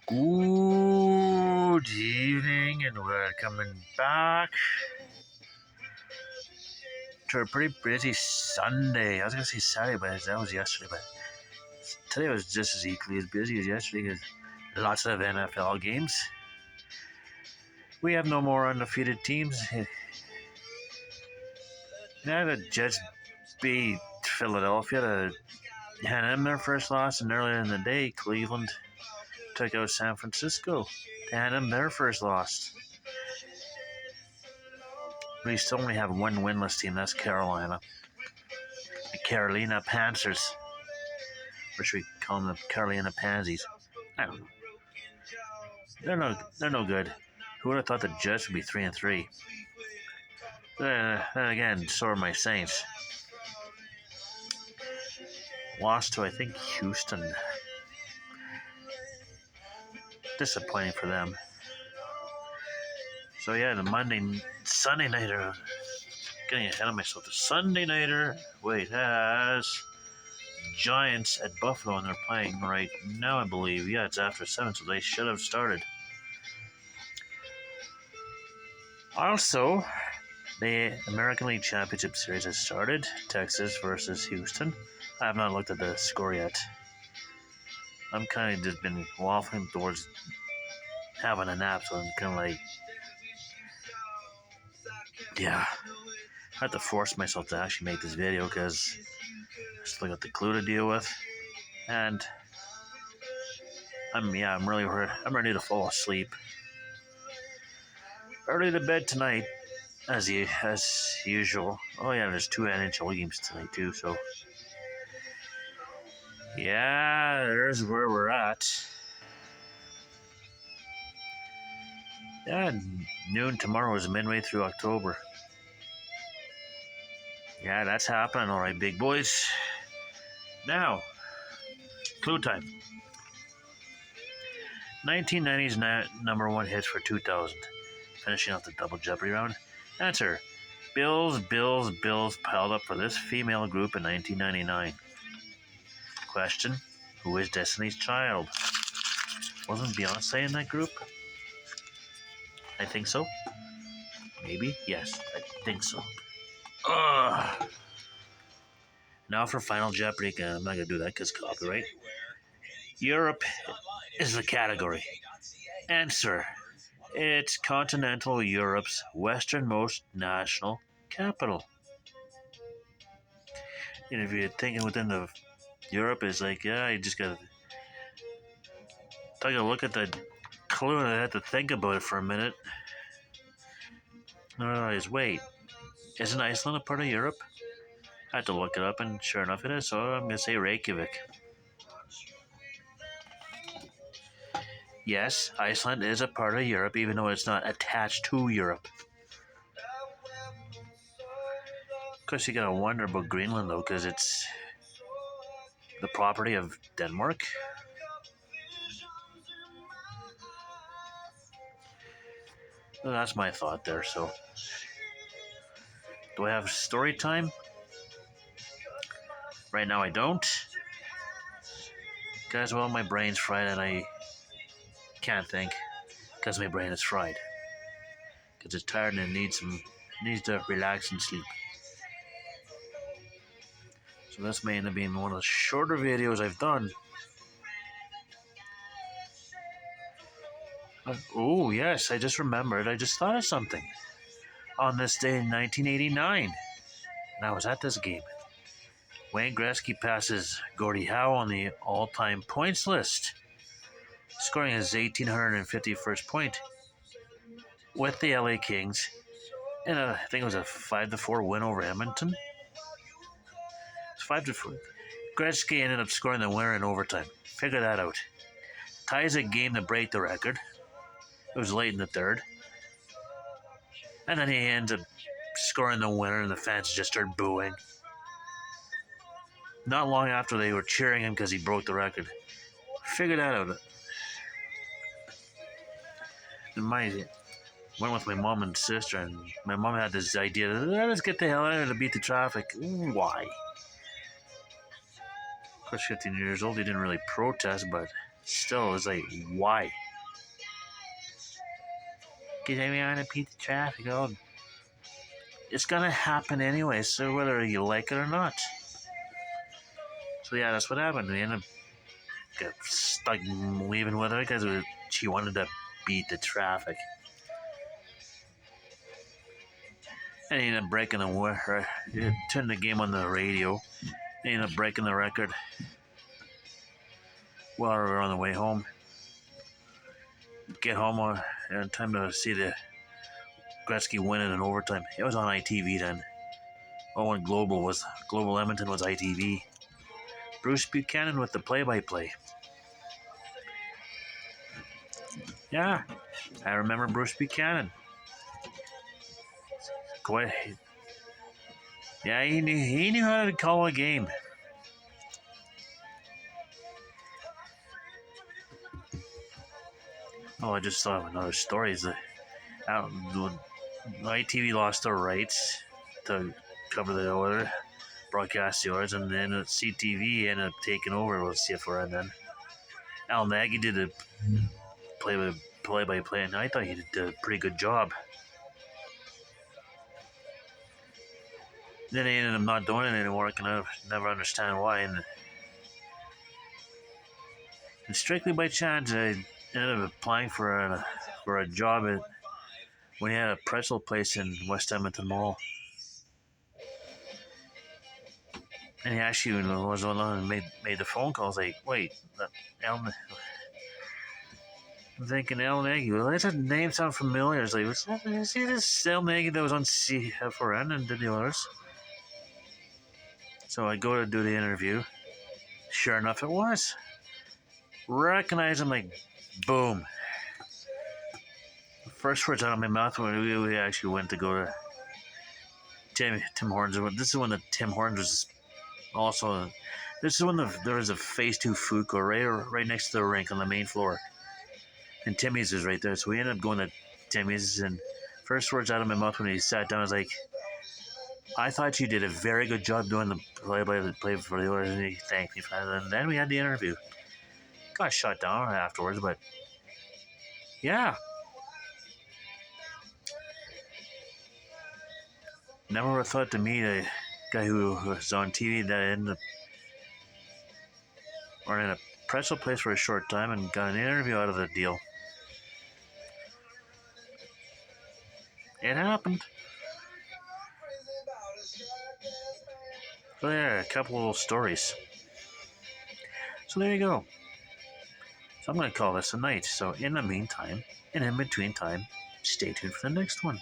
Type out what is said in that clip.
Good evening, and we're coming back to a pretty busy Sunday. I was gonna say Saturday, but that was yesterday. But today was just as equally as busy as yesterday because lots of NFL games. We have no more undefeated teams. Now the Jets beat Philadelphia to hand them their first loss, and earlier in the day, Cleveland took out San Francisco to hand them their first loss. We still only have one winless team. That's Carolina. The Carolina Panthers, or should we call them the Carolina Pansies? I don't know. They're no good. Who would have thought the Jets would be 3-3? Then again, so are my Saints. Lost to I think Houston. Disappointing for them. So yeah, the Sunday nighter. Getting ahead of myself. The Sunday nighter. Wait, has Giants at Buffalo, and they're playing right now, I believe. Yeah, it's after 7, so they should have started. Also, the American League Championship Series has started. Texas versus Houston. I have not looked at the score yet. I'm kind of just been waffling towards having a nap, so I'm kind of like, yeah. I have to force myself to actually make this video because I still got the clue to deal with, and I'm ready to fall asleep. Early to bed tonight, as usual. Oh yeah, there's 2 NHL games tonight too, so yeah, there's where we're at. Yeah, noon tomorrow is midway through October. Yeah, that's happening, all right, big boys. Now, clue time. 1990's number 1 hits for 2000. Finishing off the double jeopardy round. Answer: Bills piled up for this female group in 1999. Question: Who is Destiny's Child? Wasn't Beyonce in that group? I think so. Maybe? Yes, I think so. Ugh. Now for Final Jeopardy. I'm not going to do that because copyright. Europe is the category. Answer: It's continental Europe's westernmost national capital. And if you're thinking within the Europe is like, yeah, you just gotta take a look at the clue and I had to think about it for a minute. I realized, wait, isn't Iceland a part of Europe? I had to look it up, and sure enough it is, so I'm gonna say Reykjavik. Yes, Iceland is a part of Europe, even though it's not attached to Europe. Of course, you gotta wonder about Greenland, though, because it's the property of Denmark. Well, that's my thought there, so. Do I have story time? Right now I don't. Guys, well, my brain's fried and I can't think because my brain is fried. Because it's tired and it needs to relax and sleep. So this may end up being one of the shorter videos I've done. Oh, yes, I just remembered. I just thought of something. On this day in 1989, and I was at this game, Wayne Gretzky passes Gordie Howe on the all-time points list, scoring his 1,851st point with the LA Kings in I think it was a 5-4 win over Edmonton. It's 5-4. Gretzky ended up scoring the winner in overtime. Figure that out. Ties a game to break the record. It was late in the third. And then he ends up scoring the winner, and the fans just started booing. Not long after, they were cheering him because he broke the record. Figure that out. And went with my mom and sister, and my mom had this idea, let's get the hell out of here to beat the traffic. Why? Of course, 15 years old, he didn't really protest, but Still, it's like, why? Because I mean, I'm gonna beat the traffic. Oh, it's gonna happen anyway, so whether you like it or not. So yeah, that's what happened. We ended up got stuck leaving with her because she wanted to beat the traffic. And he ended up breaking the he turned the game on the radio. He ended up breaking the record while we were on the way home. Get home in time to see the Gretzky winning in overtime. It was on ITV then. Oh, when Global Edmonton was ITV. Bruce Buchanan with the play-by-play. Yeah, I remember Bruce Buchanan. Quite, yeah, he knew how to call a game. Oh, I just saw another story. Is that ITV lost their rights to cover the Oilers, broadcast the Oilers, and then CTV ended up taking over with CFR. And then Al Nagy did a play-by-play, and I thought he did a pretty good job. Then they ended up not doing it anymore. I can never understand why. And strictly by chance, I ended up applying for a job when he had a pretzel place in West Edmonton Mall. And he actually was the one and made the phone calls. Like, wait, I'm thinking Al Nagy. Well, does that name sound familiar? It's like, is he this Al Nagy that was on CFRN and did the Oilers? So I go to do the interview. Sure enough, it was. Recognize him like, boom. The first words out of my mouth when we actually went to go to Tim Hortons. This is when the Tim Hortons was also. This is when there was a Phase 2 food court right next to the rink on the main floor. And Timmy's is right there. So we ended up going to Timmy's, and first words out of my mouth when he sat down was like, I thought you did a very good job doing the play-by-play for the Oilers, and he thanked me for that. And then we had the interview. Got shut down afterwards, but yeah. Never would have thought to meet a guy who was on TV that ended up running a pretzel place for a short time and got an interview out of the deal. It happened. So there, a couple little stories. So there you go. So I'm going to call this a night. So in the meantime, and in between time, stay tuned for the next one.